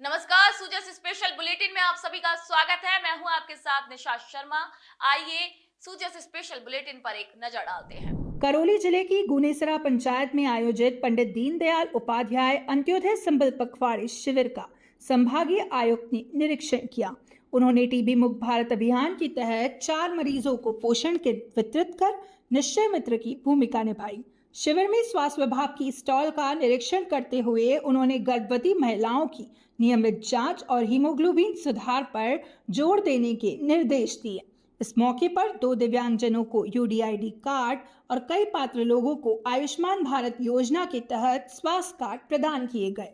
नमस्कार, सूजस special bulletin में आप सभी का स्वागत है। मैं हूं आपके साथ निशा शर्मा। आइए सूजस स्पेशल बुलेटिन पर एक नजर डालते हैं। करौली जिले की गुनेसरा पंचायत में आयोजित पंडित दीनदयाल उपाध्याय अंत्योदय संबल पखवाड़े शिविर का संभागीय आयुक्त ने निरीक्षण किया। उन्होंने टीबी मुक्त भारत अभियान के तहत 4 मरीजों को पोषण किट वितरित कर निश्चय मित्र की भूमिका निभाई। शिविर में स्वास्थ्य विभाग की स्टॉल का निरीक्षण करते हुए उन्होंने गर्भवती महिलाओं की नियमित जांच और हीमोग्लोबिन सुधार पर जोर देने के निर्देश दिए। इस मौके पर 2 दिव्यांगजनों को यूडीआईडी कार्ड और कई पात्र लोगों को आयुष्मान भारत योजना के तहत स्वास्थ्य कार्ड प्रदान किए गए।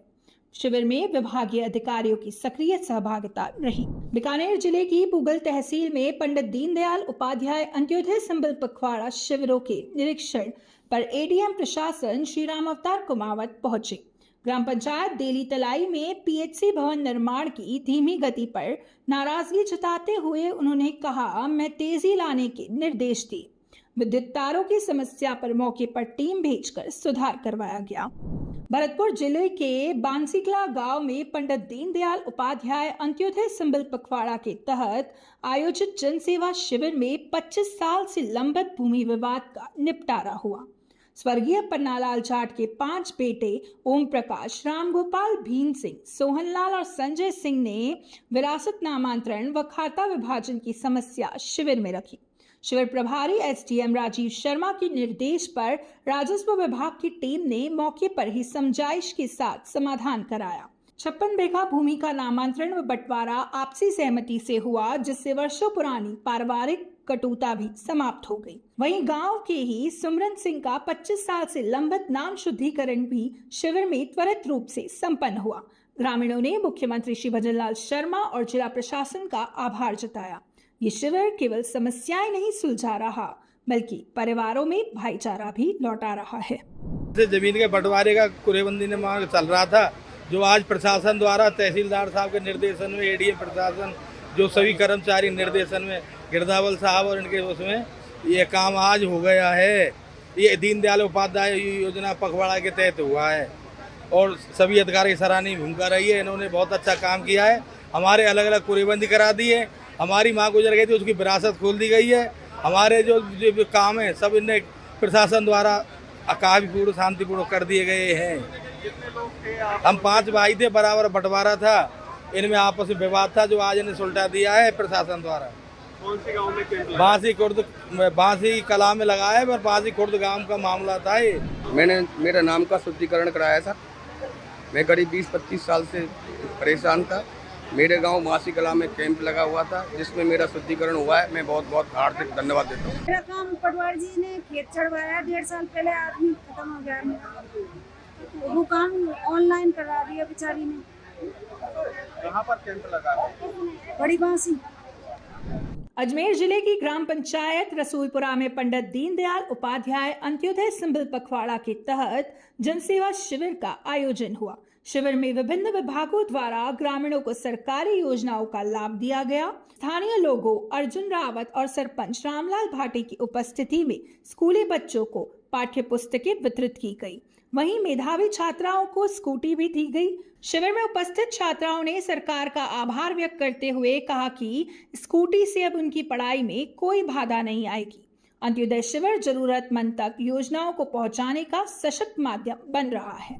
शिविर में विभागीय अधिकारियों की सक्रिय सहभागिता रही। बीकानेर जिले की पुगल तहसील में पंडित दीनदयाल उपाध्याय अंत्योदय संबल पखवाड़ा शिविरों के निरीक्षण पर एडीएम प्रशासन श्री राम अवतार कुमावत पहुंचे। ग्राम पंचायत देली तलाई में पीएचसी भवन निर्माण की धीमी गति पर नाराजगी जताते हुए उन्होंने कहा, मैं तेजी लाने के निर्देश दिए। विद्युत तारों की समस्या पर मौके पर टीम भेजकर सुधार करवाया गया। भरतपुर जिले के बांसीकला गांव में पंडित दीनदयाल उपाध्याय अंत्योदय संबल पखवाड़ा के तहत आयोजित जनसेवा शिविर में 25 साल से लंबित भूमि विवाद का निपटारा हुआ। स्वर्गीय पन्नालाल जाट के 5 बेटे ओम प्रकाश, राम गोपाल, भीम सिंह, सोहनलाल और संजय सिंह ने विरासत नामांतरण व खाता विभाजन की समस्या शिविर में रखी। शिविर प्रभारी एसडीएम राजीव शर्मा के निर्देश पर राजस्व विभाग की टीम ने मौके पर ही समझाइश के साथ समाधान कराया। 56 बीघा भूमि का नामांतरण व बंटवारा आपसी सहमति से हुआ, जिससे वर्षों पुरानी पारिवारिक कटुता भी समाप्त हो गई। वहीं गांव के ही सुमरन सिंह का 25 साल से लंबित नाम शुद्धिकरण भी शिविर में त्वरित रूप से संपन्न हुआ। ग्रामीणों ने मुख्यमंत्री श्री भजनलाल शर्मा और जिला प्रशासन का आभार जताया। ये शिविर केवल समस्याएं नहीं सुलझा रहा, बल्कि परिवारों में भाईचारा भी लौटा रहा है। जमीन के बंटवारे का कुरेबंदी ने मांग चल रहा था, जो आज प्रशासन द्वारा तहसीलदार साहब के निर्देशन में एडीएम प्रशासन, जो सभी कर्मचारी निर्देशन में गिरदावल साहब और इनके उसमें ये काम आज हो गया है। ये दीनदयाल उपाध्याय योजना पखवाड़ा के तहत हुआ है और सभी अधिकारी सराहनीय भूमिका रही है। इन्होंने बहुत अच्छा काम किया है। हमारे अलग अलग कुरेबंदी करा दी है। हमारी माँ गुजर गई थी, उसकी विरासत खोल दी गई है। हमारे जो काम है सब इन्हें प्रशासन द्वारा काफीपूर्ण शांतिपूर्ण कर दिए गए हैं। हम 5 भाई थे, बराबर बंटवारा था, इनमें आपस में विवाद था, जो आज इन्हें सुलझा दिया है प्रशासन द्वारा। कौन से गांव में कैंप? बांसी कला में लगा है, पर बांसी खुर्द गांव का मामला था ये। मैंने मेरा नाम का शुद्धिकरण कराया था। मैं करीब 20-25 साल से परेशान था। मेरे गांव बांसी कला में कैंप लगा हुआ था, जिसमें मेरा शुद्धिकरण हुआ है। मैं बहुत बहुत हार्दिक धन्यवाद देता हूँ। मेरा काम पटवार जी ने खेत चढ़वाया 1.5 साल पहले, आदमी खत्म हो गया मेरा। वो काम ऑनलाइन करा दिया बेचारी ने। कहाँ पर कैंप लगा है? बड़ी बांसी। अजमेर जिले की ग्राम पंचायत रसूलपुरा में पंडित दीनदयाल उपाध्याय अंत्योदय संबल पखवाड़ा के तहत जनसेवा शिविर का आयोजन हुआ। शिविर में विभिन्न विभागों द्वारा ग्रामीणों को सरकारी योजनाओं का लाभ दिया गया। स्थानीय लोगों अर्जुन रावत और सरपंच रामलाल भाटी की उपस्थिति में स्कूली बच्चों को पाठ्य पुस्तकें वितरित की गई। वहीं मेधावी छात्राओं को स्कूटी भी दी गई। शिविर में उपस्थित छात्राओं ने सरकार का आभार व्यक्त करते हुए कहा कि स्कूटी से अब उनकी पढ़ाई में कोई बाधा नहीं आएगी। अंत्योदय शिविर जरूरतमंद तक योजनाओं को पहुंचाने का सशक्त माध्यम बन रहा है।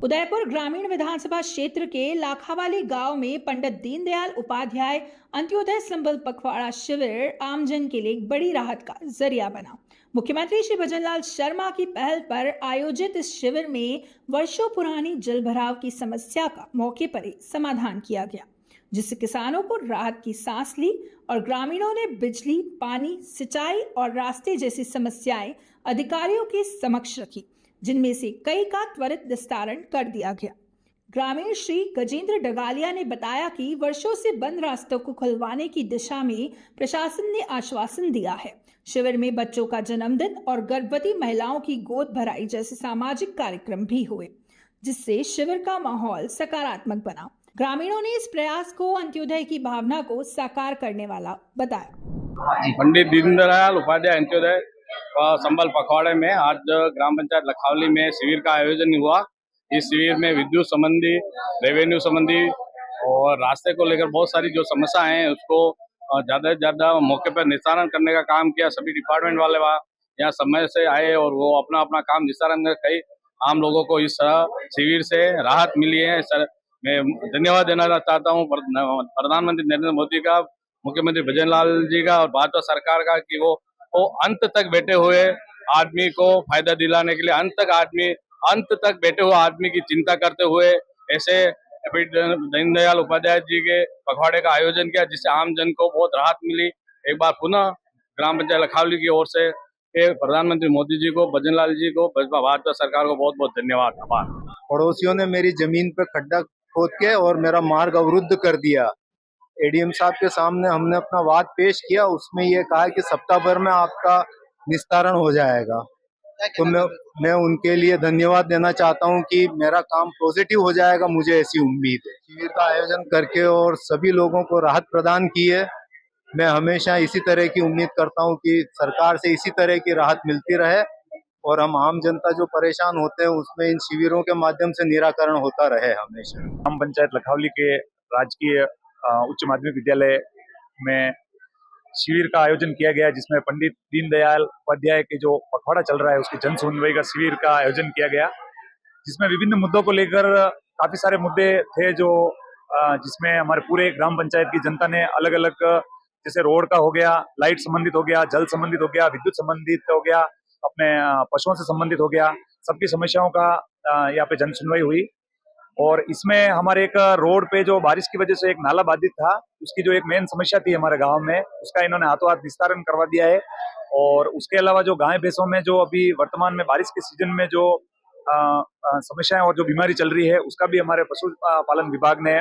उदयपुर ग्रामीण विधानसभा क्षेत्र के लाखावाली गांव में पंडित दीनदयाल उपाध्याय अंत्योदय संबल पखवाड़ा शिविर आमजन के लिए एक बड़ी राहत का जरिया बना। मुख्यमंत्री श्री भजनलाल शर्मा की पहल पर आयोजित इस शिविर में वर्षों पुरानी जलभराव की समस्या का मौके पर ही समाधान किया गया, जिससे किसानों को राहत की सांस ली और ग्रामीणों ने बिजली, पानी, सिंचाई और रास्ते जैसी समस्याएं अधिकारियों के समक्ष रखी, जिनमें से कई का त्वरित निस्तारण कर दिया गया। ग्रामीण श्री गजेंद्र डगालिया ने बताया कि वर्षों से बंद रास्तों को खुलवाने की दिशा में प्रशासन ने आश्वासन दिया है। शिविर में बच्चों का जन्मदिन और गर्भवती महिलाओं की गोद भराई जैसे सामाजिक कार्यक्रम भी हुए, जिससे शिविर का माहौल सकारात्मक बना। ग्रामीणों ने इस प्रयास को अंत्योदय की भावना को साकार करने वाला बताया। पंडित दीनदयाल उपाध्याय अंत्योदय संबल पखवाड़े में आज ग्राम पंचायत लखावली में शिविर का आयोजन हुआ। इस शिविर में विद्युत संबंधी, रेवेन्यू संबंधी और रास्ते को लेकर बहुत सारी जो समस्या हैं उसको ज़्यादा से ज़्यादा मौके पर निस्तारण करने का काम किया। सभी डिपार्टमेंट वाले वहाँ यहाँ समय से आए और वो अपना अपना काम निस्तारण कर कई आम लोगों को इस शिविर से राहत मिली है। सर मैं धन्यवाद देना चाहता हूँ प्रधानमंत्री नरेंद्र मोदी का, मुख्यमंत्री भजन लाल जी का और भाजपा सरकार का कि वो अंत तक बैठे हुए आदमी को फायदा दिलाने के लिए अंत तक बैठे हुए आदमी की चिंता करते हुए ऐसे दीनदयाल उपाध्याय जी के पखवाड़े का आयोजन किया, जिससे आम जन को बहुत राहत मिली। एक बार पुनः ग्राम पंचायत लखावली की ओर से प्रधानमंत्री मोदी जी को, भजन लाल जी को, भाजपा सरकार को बहुत बहुत धन्यवाद। आभार। पड़ोसियों ने मेरी जमीन पे खड्डा खोद के और मेरा मार्ग अवरुद्ध कर दिया। एडीएम साहब के सामने हमने अपना वाद पेश किया, उसमें ये कहा कि सप्ताह भर में आपका निस्तारण हो जाएगा। तो मैं उनके लिए धन्यवाद देना चाहता हूं कि मेरा काम पॉजिटिव हो जाएगा, मुझे ऐसी उम्मीद है। शिविर का आयोजन करके और सभी लोगों को राहत प्रदान की है। मैं हमेशा इसी तरह की उम्मीद करता हूं कि सरकार से इसी तरह की राहत मिलती रहे और हम आम जनता जो परेशान होते हैं उसमें इन शिविरों के माध्यम से निराकरण होता रहे हमेशा। ग्राम पंचायत लखावली के राजकीय उच्च माध्यमिक विद्यालय में शिविर का आयोजन किया गया, जिसमें पंडित दीनदयाल उपाध्याय के जो पखवाड़ा चल रहा है उसकी जन सुनवाई का शिविर का आयोजन किया गया, जिसमें विभिन्न मुद्दों को लेकर काफी सारे मुद्दे थे जो जिसमें हमारे पूरे ग्राम पंचायत की जनता ने अलग अलग, जैसे रोड का हो गया, लाइट संबंधित हो गया, जल संबंधित हो गया, विद्युत संबंधित हो गया, अपने पशुओं से संबंधित हो गया, सबकी समस्याओं का यहाँ पे जन सुनवाई हुई। और इसमें हमारे एक रोड पे जो बारिश की वजह से एक नाला बाधित था, उसकी जो एक मेन समस्या थी हमारे गांव में, उसका इन्होंने हाथों हाथ निस्तारण करवा दिया है। और उसके अलावा जो गाय भैंसों में जो अभी वर्तमान में बारिश के सीजन में जो समस्याएं और जो बीमारी चल रही है, उसका भी हमारे पशु पालन विभाग ने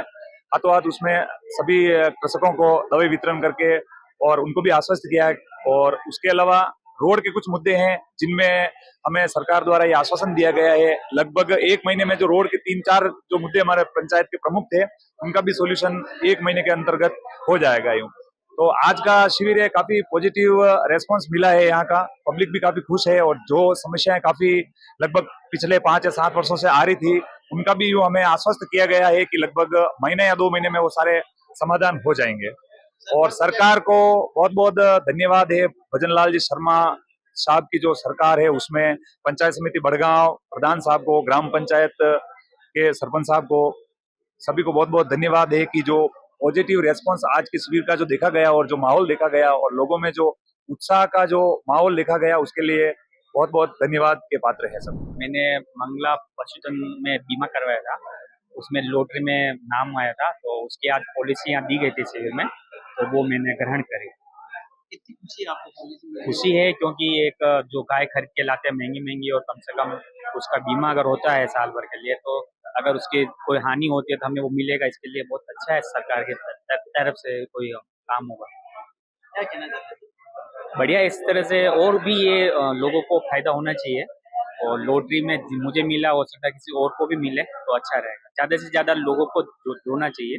हाथों हाथ उसमें सभी कृषकों को दवाई वितरण करके और उनको भी आश्वस्त किया है। और उसके अलावा रोड के कुछ मुद्दे हैं जिनमें हमें सरकार द्वारा ये आश्वासन दिया गया है, लगभग 1 महीने में जो रोड के 3-4 जो मुद्दे हमारे पंचायत के प्रमुख थे उनका भी सॉल्यूशन 1 महीने के अंतर्गत हो जाएगा। यूं तो आज का शिविर है, काफी पॉजिटिव रेस्पॉन्स मिला है, यहाँ का पब्लिक भी काफी खुश है और जो समस्याएं काफी लगभग पिछले 5 या 7 वर्षों से आ रही थी उनका भी यूं हमें आश्वस्त किया गया है कि लगभग महीने या 2 महीने में वो सारे समाधान हो जाएंगे। और सरकार को बहुत बहुत धन्यवाद है। भजन लाल जी शर्मा साहब की जो सरकार है उसमें पंचायत समिति बड़गांव प्रधान साहब को, ग्राम पंचायत के सरपंच साहब को, सभी को बहुत बहुत धन्यवाद है कि जो पॉजिटिव रेस्पॉन्स आज के शिविर का जो देखा गया और जो माहौल देखा गया और लोगों में जो उत्साह का जो माहौल देखा गया, उसके लिए बहुत बहुत धन्यवाद के पात्र है सब। मैंने मंगला पशुधन में बीमा करवाया था, उसमें लॉटरी में नाम आया था, तो उसकी आज पॉलिसियाँ दी गई थी शिविर में, तो वो मैंने ग्रहण करी। कितनी खुशी है आपको पॉलिसी में? खुशी है क्योंकि एक जो गाय खरीद के लाते हैं महंगी और कम से कम उसका बीमा अगर होता है साल भर के लिए, तो अगर उसकी कोई हानि होती है तो हमें वो मिलेगा। इसके लिए बहुत अच्छा है, सरकार की तरफ से कोई काम होगा। क्या कहना चाहते हैं? बढ़िया, इस तरह से और भी ये लोगों को फायदा होना चाहिए और लॉटरी में मुझे मिला, हो सकता है किसी और को भी मिले तो अच्छा रहेगा। ज़्यादा से ज़्यादा लोगों को जोड़ना चाहिए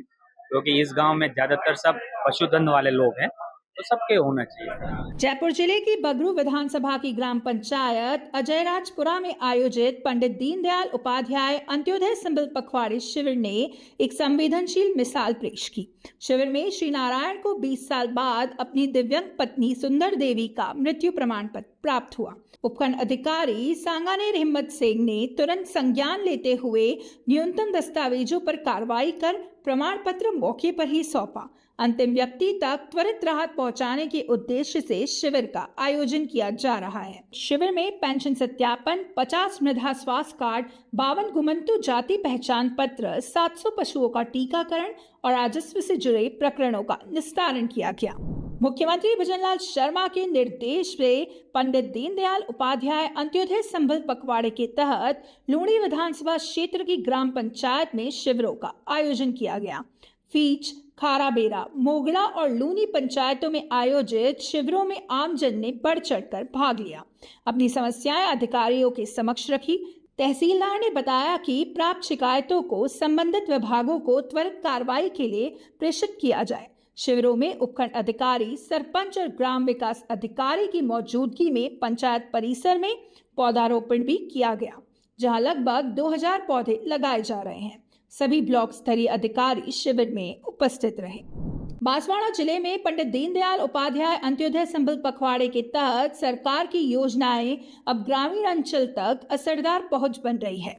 क्योंकि इस गांव में ज़्यादातर सब पशुधन वाले लोग हैं, तो सबके होना चाहिए। जयपुर जिले की बगरू विधानसभा की ग्राम पंचायत अजयराजपुरा में आयोजित पंडित दीनदयाल उपाध्याय अंत्योदय संबल पखवाड़े शिविर ने एक संवेदनशील मिसाल पेश की। शिविर में श्री नारायण को 20 साल बाद अपनी दिव्यांग पत्नी सुंदर देवी का मृत्यु प्रमाण पत्र प्राप्त हुआ। उपखंड अधिकारी सांगानेर हिम्मत सिंह ने तुरंत संज्ञान लेते हुए न्यूनतम दस्तावेजों पर कार्रवाई कर प्रमाण पत्र मौके पर ही सौंपा। अंतिम व्यक्ति तक त्वरित राहत पहुंचाने के उद्देश्य से शिविर का आयोजन किया जा रहा है। शिविर में पेंशन सत्यापन, 50 मृदा स्वास्थ्य कार्ड, 52 घुमंतु जाति पहचान पत्र, 700 पशुओं का टीकाकरण और राजस्व से जुड़े प्रकरणों का निस्तारण किया गया। मुख्यमंत्री भजन लाल शर्मा के निर्देश पे पंडित दीनदयाल उपाध्याय अंत्योदय संबल पखवाड़े के तहत लूणी विधानसभा क्षेत्र की ग्राम पंचायत में शिविरों का आयोजन किया गया। फीच, खाराबेरा, मोगला और लूनी पंचायतों में आयोजित शिविरों में आमजन ने बढ़ चढ़कर भाग लिया, अपनी समस्याएं अधिकारियों के समक्ष रखी। तहसीलदार ने बताया कि प्राप्त शिकायतों को संबंधित विभागों को त्वरित कार्रवाई के लिए प्रेषित किया जाए। शिविरों में उपखंड अधिकारी, सरपंच और ग्राम विकास अधिकारी की मौजूदगी में पंचायत परिसर में पौधारोपण भी किया गया, जहां लगभग 2000 पौधे लगाए जा रहे हैं। सभी ब्लॉक स्तरीय अधिकारी शिविर में उपस्थित रहे। बांसवाड़ा जिले में पंडित दीनदयाल उपाध्याय अंत्योदय संबल पखवाड़े के तहत सरकार की योजनाएं अब ग्रामीण अंचल तक असरदार पहुंच बन रही है।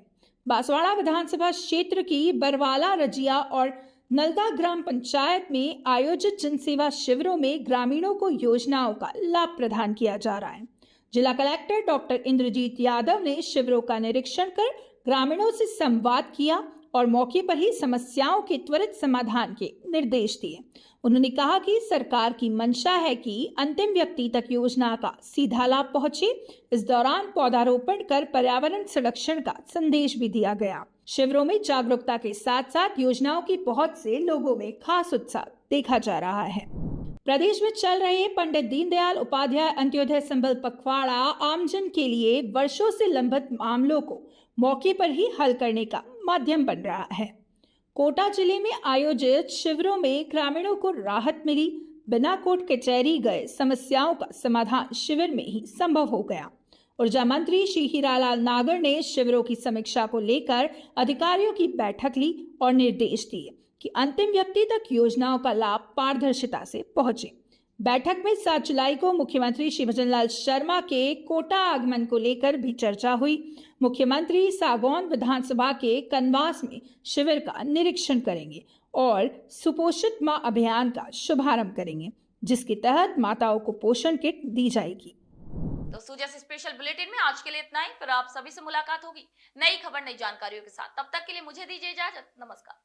बांसवाड़ा विधानसभा क्षेत्र की बरवाला, रजिया और नलगा ग्राम पंचायत में आयोजित जनसेवा शिविरों में ग्रामीणों को योजनाओं का लाभ प्रदान किया जा रहा है। जिला कलेक्टर डॉक्टर इंद्रजीत यादव ने शिविरों का निरीक्षण कर ग्रामीणों से संवाद किया और मौके पर ही समस्याओं के त्वरित समाधान के निर्देश दिए। उन्होंने कहा कि सरकार की मंशा है कि अंतिम व्यक्ति तक योजना का सीधा लाभ पहुंचे। इस दौरान पौधारोपण कर पर्यावरण संरक्षण का संदेश भी दिया गया। शिविरों में जागरूकता के साथ साथ योजनाओं की पहुंच से लोगों में खास उत्साह देखा जा रहा है। प्रदेश में चल रहे पंडित दीनदयाल उपाध्याय अंत्योदय संबल पखवाड़ा आमजन के लिए वर्षों से लंबित मामलों को मौके पर ही हल करने का माध्यम बन रहा है। कोटा जिले में आयोजित शिविरों में ग्रामीणों को राहत मिली। बिना कोर्ट कचहरी गए समस्याओं का समाधान शिविर में ही संभव हो गया। ऊर्जा मंत्री श्री हीरालाल नागर ने शिविरों की समीक्षा को लेकर अधिकारियों की बैठक ली और निर्देश दिए कि अंतिम व्यक्ति तक योजनाओं का लाभ पारदर्शिता से पहुंचे। बैठक में 7 जुलाई को मुख्यमंत्री श्री भजनलाल शर्मा के कोटा आगमन को लेकर भी चर्चा हुई। मुख्यमंत्री सागौन विधानसभा के कनवास में शिविर का निरीक्षण करेंगे और सुपोषित मां अभियान का शुभारंभ करेंगे, जिसके तहत माताओं को पोषण किट दी जाएगी। तो सूजस स्पेशल बुलेटिन में आज के लिए इतना ही। फिर आप सभी से मुलाकात होगी नई खबर, नई जानकारियों के साथ। तब तक के लिए मुझे दीजिए इजाजत। नमस्कार।